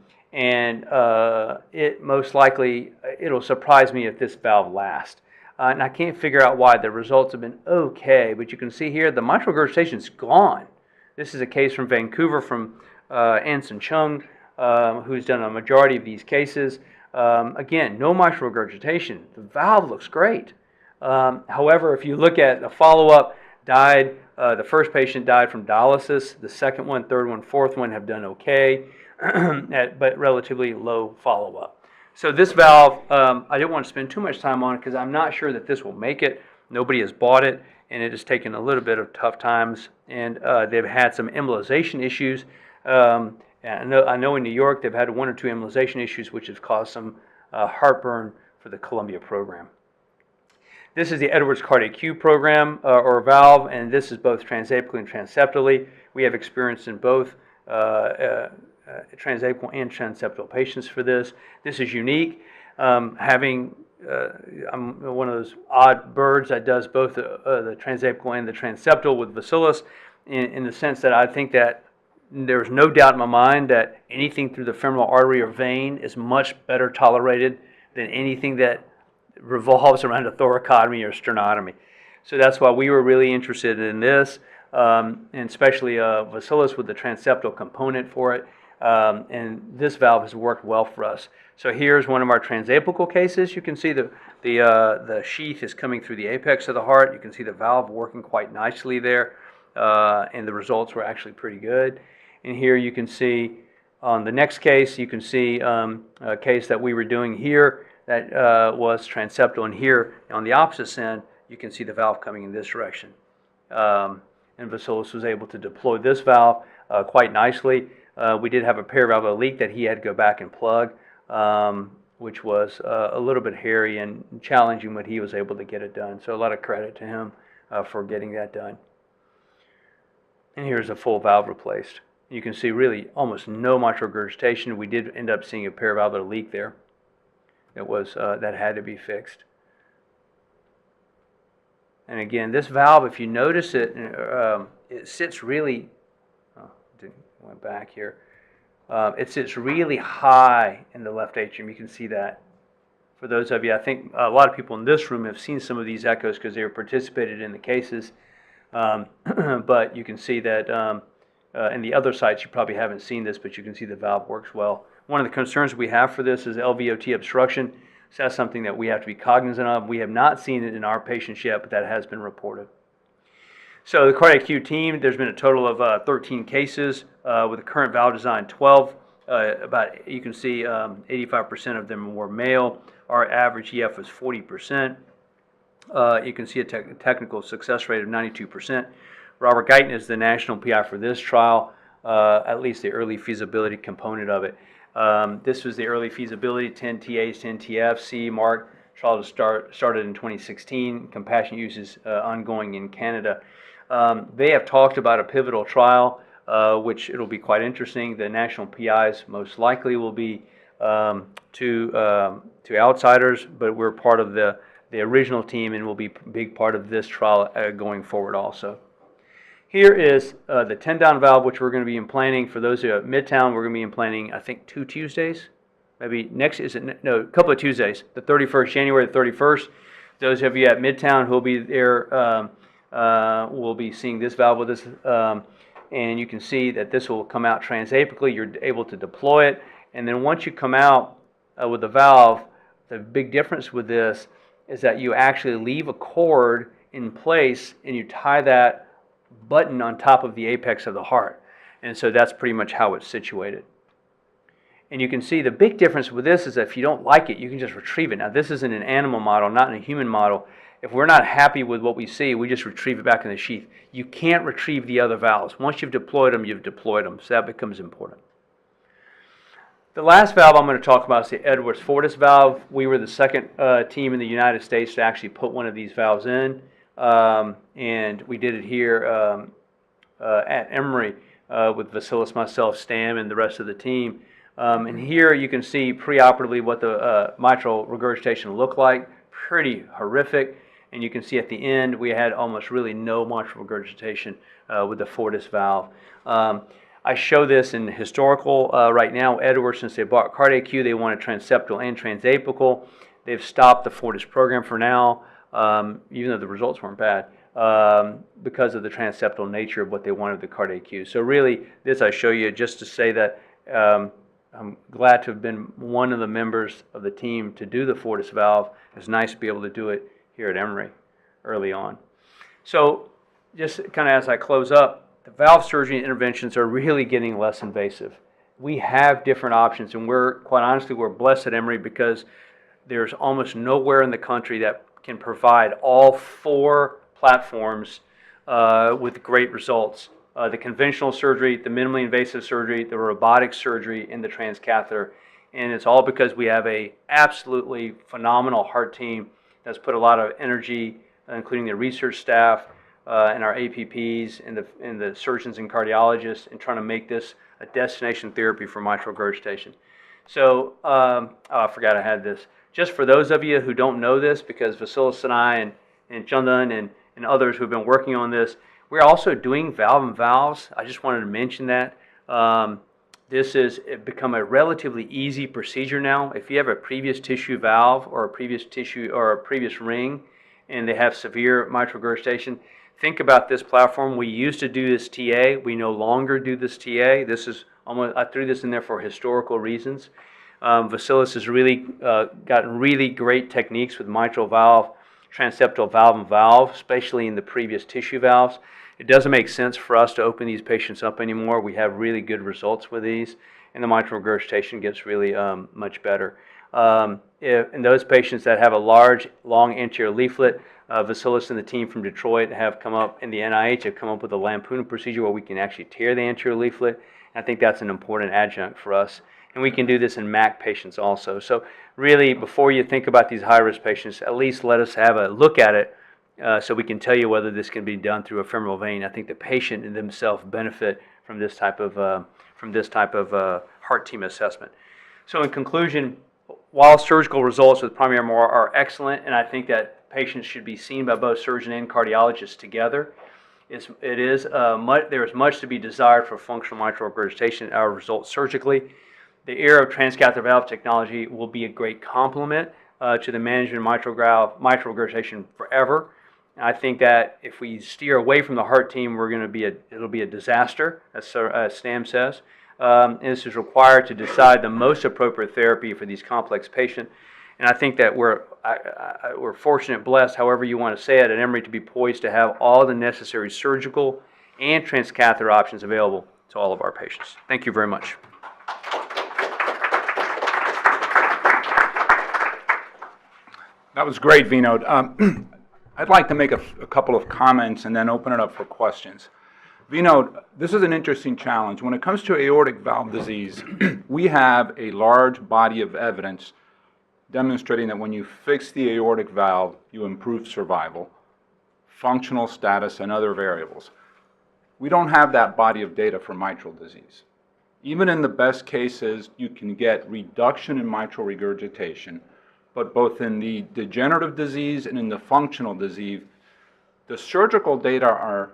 it most likely, it'll surprise me if this valve lasts. And I can't figure out why. The results have been okay, but you can see here the mitral regurgitation is gone. This is a case from Vancouver from Anson Chung, who's done a majority of these cases. Again, no mitral regurgitation. The valve looks great. However, if you look at the follow-up, the first patient died from dialysis. The second one, third one, fourth one have done okay, but relatively low follow-up. So this valve, I didn't want to spend too much time on it because I'm not sure that this will make it. Nobody has bought it, and it has taken a little bit of tough times, and they've had some embolization issues. And I know in New York they've had 1 or 2 embolization issues, which has caused some heartburn for the Columbia program. This is the Edwards Cardiac Q program, or valve, and this is both transapically and transeptally. We have experience in both transapical and transeptal patients for this. This is unique. I'm one of those odd birds that does both the transapical and the transeptal with Bacillus, in the sense that I think that there's no doubt in my mind that anything through the femoral artery or vein is much better tolerated than anything that revolves around a thoracotomy or sternotomy. So that's why we were really interested in this, and especially Bacillus with the transeptal component for it. And this valve has worked well for us. So here's one of our transapical cases. You can see the sheath is coming through the apex of the heart. You can see the valve working quite nicely there, and the results were actually pretty good. And here you can see on the next case, you can see a case that we were doing here that was transeptal, and here on the opposite end, you can see the valve coming in this direction. And Bacillus was able to deploy this valve quite nicely. We did have a paravalvular leak that he had to go back and plug, which was a little bit hairy and challenging, but he was able to get it done. So a lot of credit to him for getting that done. And here's a full valve replaced. You can see really almost no mitral regurgitation. We did end up seeing a paravalvular leak there. It was that had to be fixed. And again, this valve, if you notice it, it sits really. Went back here. It sits really high in the left atrium. You can see that. For those of you, I think a lot of people in this room have seen some of these echoes because they were participated in the cases. But you can see that in the other sites, you probably haven't seen this, but you can see the valve works well. One of the concerns we have for this is LVOT obstruction. So that's something that we have to be cognizant of. We have not seen it in our patients yet, but that has been reported. So the cardiac Q team, there's been a total of 13 cases with the current valve design 12. You can see 85% of them were male. Our average EF was 40%. You can see a technical success rate of 92%. Robert Guyton is the national PI for this trial, at least the early feasibility component of it. This was the early feasibility, 10 TAs, 10 TFs, CE mark. Trial started in 2016. Compassionate use is ongoing in Canada. They have talked about a pivotal trial, which it'll be quite interesting. The national PIs most likely will be to outsiders, but we're part of the original team and will be a big part of this trial going forward also. Here is the 10-down valve, which we're going to be implanting. For those who are at Midtown, we're going to be implanting, I think, 2 Tuesdays. Maybe next, no, a couple of Tuesdays. The 31st, January the 31st. Those of you at Midtown who will be there will be seeing this valve with us. And you can see that this will come out transapically. You're able to deploy it. And then once you come out with the valve, the big difference with this is that you actually leave a cord in place and you tie that button on top of the apex of the heart. And so that's pretty much how it's situated. And you can see the big difference with this is that if you don't like it, you can just retrieve it. Now this is in an animal model, not in a human model. If we're not happy with what we see, we just retrieve it back in the sheath. You can't retrieve the other valves. Once you've deployed them, you've deployed them. So that becomes important. The last valve I'm going to talk about is the Edwards Fortis valve. We were the second team in the United States to actually put one of these valves in, and we did it here at Emory with Vasilis, myself, Stam, and the rest of the team. And here you can see preoperatively what the mitral regurgitation looked like. Pretty horrific. And you can see at the end we had almost really no mitral regurgitation with the Fortis valve. I show this in historical right now. Edwards, since they bought CardiAQ, they wanted transeptal and transapical. They've stopped the Fortis program for now, even though the results weren't bad, because of the transeptal nature of what they wanted with the CardiAQ. So really, this I show you just to say that I'm glad to have been one of the members of the team to do the Fortis valve. It's nice to be able to do it here at Emory early on. So just kind of as I close up, the valve surgery interventions are really getting less invasive. We have different options, and quite honestly, we're blessed at Emory because there's almost nowhere in the country that can provide all 4 platforms with great results. The conventional surgery, the minimally invasive surgery, the robotic surgery, and the transcatheter. And it's all because we have a absolutely phenomenal heart team that's put a lot of energy, including the research staff and our APPs and the surgeons and cardiologists, in trying to make this a destination therapy for mitral regurgitation. So, I forgot I had this. Just for those of you who don't know this, because Vasilis and I and Chandan and others who've been working on this, we're also doing valve-in-valves. I just wanted to mention that. This has become a relatively easy procedure now. If you have a previous tissue valve or a previous tissue or a previous ring and they have severe mitral regurgitation, think about this platform. We used to do this TA. We no longer do this TA. This is almost, I threw this in there for historical reasons. Vasilis has really gotten really great techniques with mitral valve, transeptal valve-in-valve, especially in the previous tissue valves. It doesn't make sense for us to open these patients up anymore. We have really good results with these, and the mitral regurgitation gets really much better. In those patients that have a large, long anterior leaflet, Vasilis and the team from Detroit have come up, and the NIH have come up with a lampoon procedure where we can actually tear the anterior leaflet. I think that's an important adjunct for us. And we can do this in MAC patients also. So really, before you think about these high-risk patients, at least let us have a look at it so we can tell you whether this can be done through a femoral vein. I think the patient and themselves benefit from this type of heart team assessment. So in conclusion, while surgical results with primary MR are excellent, and I think that patients should be seen by both surgeon and cardiologist together, there is much to be desired for functional mitral regurgitation. Our results surgically. The era of transcatheter valve technology will be a great complement to the management of mitral regurgitation forever. I think that if we steer away from the heart team, it'll be a disaster, as Stam says. And this is required to decide the most appropriate therapy for these complex patients. And I think that we're fortunate, blessed, however you want to say it, at Emory to be poised to have all the necessary surgical and transcatheter options available to all of our patients. Thank you very much. That was great, Vinod. I'd like to make a couple of comments and then open it up for questions. Vinod, this is an interesting challenge. When it comes to aortic valve disease, we have a large body of evidence demonstrating that when you fix the aortic valve, you improve survival, functional status, and other variables. We don't have that body of data for mitral disease. Even in the best cases, you can get reduction in mitral regurgitation, but both in the degenerative disease and in the functional disease, the surgical data are,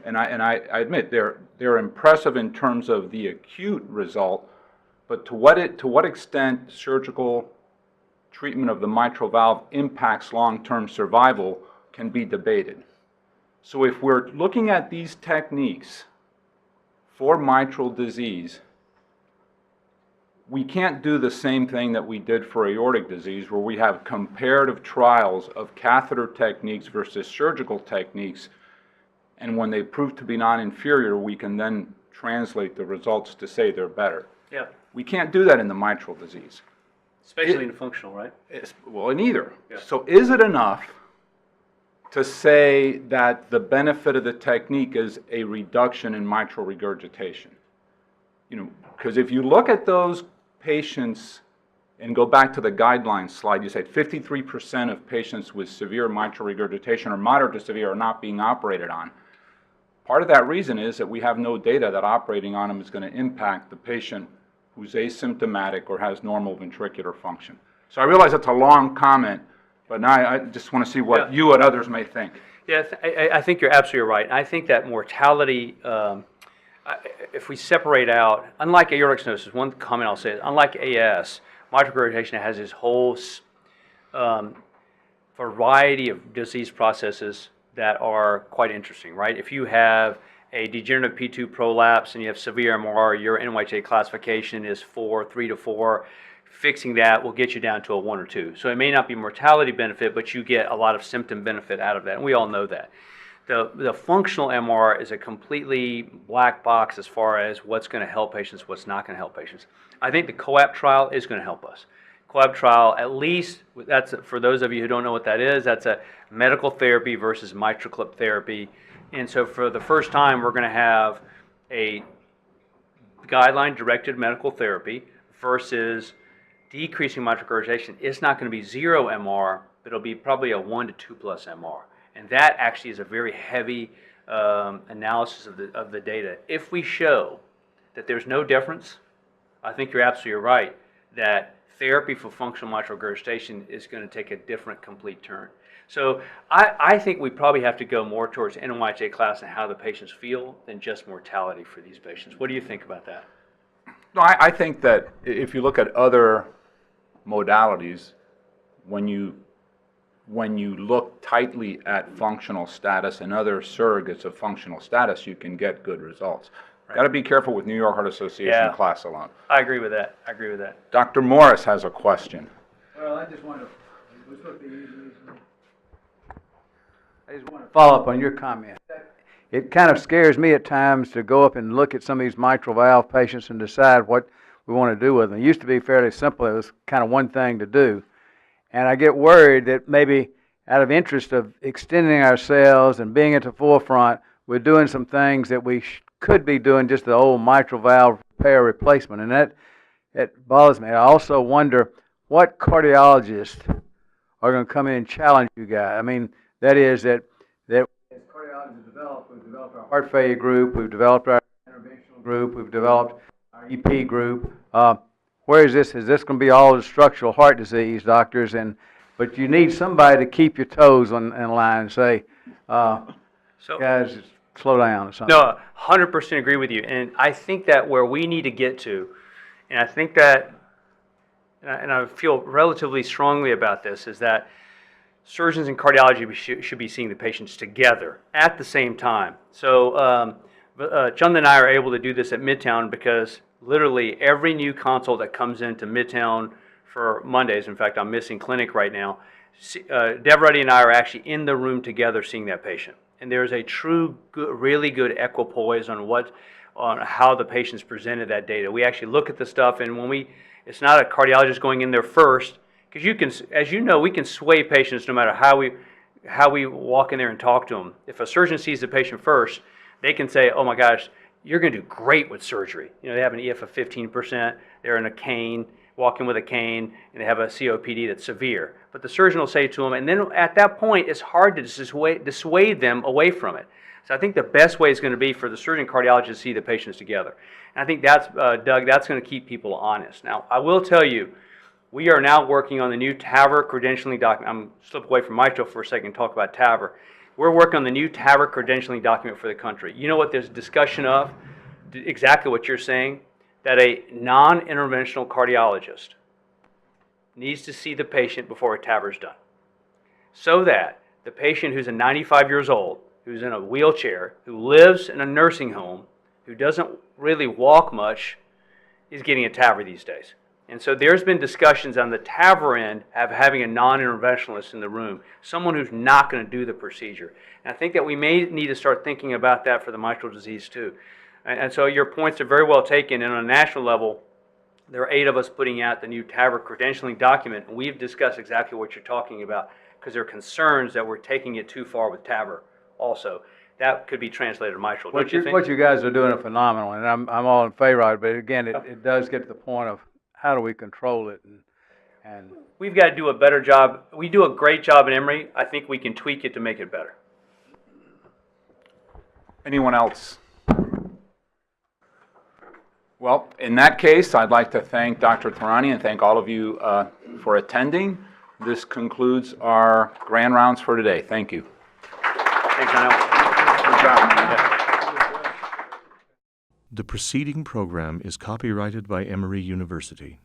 and I admit, they're impressive in terms of the acute result, but to what extent surgical treatment of the mitral valve impacts long-term survival can be debated. So if we're looking at these techniques for mitral disease, we can't do the same thing that we did for aortic disease, where we have comparative trials of catheter techniques versus surgical techniques, and when they prove to be non-inferior, we can then translate the results to say they're better. Yeah. We can't do that in the mitral disease. Especially in functional, right? Well, in either. Yeah. So is it enough to say that the benefit of the technique is a reduction in mitral regurgitation? Because if you look at those patients, and go back to the guidelines slide, you said 53% of patients with severe mitral regurgitation or moderate to severe are not being operated on. Part of that reason is that we have no data that operating on them is going to impact the patient who's asymptomatic or has normal ventricular function. So I realize that's a long comment, but now I just want to see what you and others may think. Yeah, I think you're absolutely right. I think that mortality, if we separate out, unlike aortic stenosis, one comment I'll say is, unlike AS, mitral regurgitation has this whole variety of disease processes that are quite interesting, right? If you have a degenerative P2 prolapse and you have severe MR, your NYHA classification is 3 to 4. Fixing that will get you down to a 1 or 2. So it may not be mortality benefit, but you get a lot of symptom benefit out of that, and we all know that. The functional MR is a completely black box as far as what's going to help patients, what's not going to help patients. I think the COAPT trial is going to help us. COAPT trial, at least, that's for those of you who don't know what that is, that's a medical therapy versus mitral clip therapy. And so for the first time, we're going to have a guideline-directed medical therapy versus decreasing mitral regurgitation. It's not going to be 0 MR, but it'll be probably a 1 to 2 plus MR. And that actually is a very heavy analysis of the data. If we show that there's no difference, I think you're absolutely right that therapy for functional mitral regurgitation is going to take a different complete turn. So I think we probably have to go more towards NYHA class and how the patients feel than just mortality for these patients. What do you think about that? No, I think that if you look at other modalities, when you look tightly at functional status and other surrogates of functional status, you can get good results. Right. Got to be careful with New York Heart Association class alone. I agree with that. Dr. Morris has a question. Well, I just want to follow up on your comment. It kind of scares me at times to go up and look at some of these mitral valve patients and decide what we want to do with them. It used to be fairly simple. It was kind of one thing to do. And I get worried that maybe out of interest of extending ourselves and being at the forefront, we're doing some things that we could be doing just the old mitral valve repair replacement. And that bothers me. I also wonder what cardiologists are going to come in and challenge you guys. I mean, that is that as cardiologists we've developed our heart failure group, we've developed our interventional group, we've developed our EP group. Where is this? Is this going to be all the structural heart disease, doctors? But you need somebody to keep your toes in line and say, guys, slow down or something. No, 100% agree with you. And I think that where we need to get to, and I think that, and I feel relatively strongly about this, is that surgeons and cardiology should be seeing the patients together at the same time. So Chanda and I are able to do this at Midtown because literally every new consult that comes into Midtown for Mondays, in fact, I'm missing clinic right now, Deb Ruddy and I are actually in the room together seeing that patient. And there's a true, really good equipoise on how the patients presented that data. We actually look at the stuff, and it's not a cardiologist going in there first, because you can, as you know, we can sway patients no matter how we walk in there and talk to them. If a surgeon sees the patient first, they can say, oh my gosh, you're going to do great with surgery. You know, they have an EF of 15%, they're in a cane, walking with a cane, and they have a COPD that's severe. But the surgeon will say to them, and then at that point, it's hard to dissuade them away from it. So I think the best way is going to be for the surgeon cardiologist to see the patients together. And I think that's, Doug, that's going to keep people honest. Now, I will tell you, we are now working on the new TAVR credentialing document. I'm slip away from mitral for a second and talk about TAVR. We're working on the new TAVR credentialing document for the country. You know what there's discussion of? Exactly what you're saying, that a non-interventional cardiologist needs to see the patient before a TAVR is done. So that the patient who's 95 years old, who's in a wheelchair, who lives in a nursing home, who doesn't really walk much, is getting a TAVR these days. And so there's been discussions on the TAVR end of having a non-interventionalist in the room, someone who's not going to do the procedure. And I think that we may need to start thinking about that for the mitral disease too. And so your points are very well taken. And on a national level, there are 8 of us putting out the new TAVR credentialing document. And we've discussed exactly what you're talking about because there are concerns that we're taking it too far with TAVR also. That could be translated to mitral. Don't you think? What you guys are doing is phenomenal, and I'm all in favor of it. But again, it does get to the point of how do we control it? And We've got to do a better job. We do a great job at Emory. I think we can tweak it to make it better. Anyone else? Well, in that case, I'd like to thank Dr. Thourani and thank all of you for attending. This concludes our grand rounds for today. Thank you. Thanks, Anil. Good job. The preceding program is copyrighted by Emory University.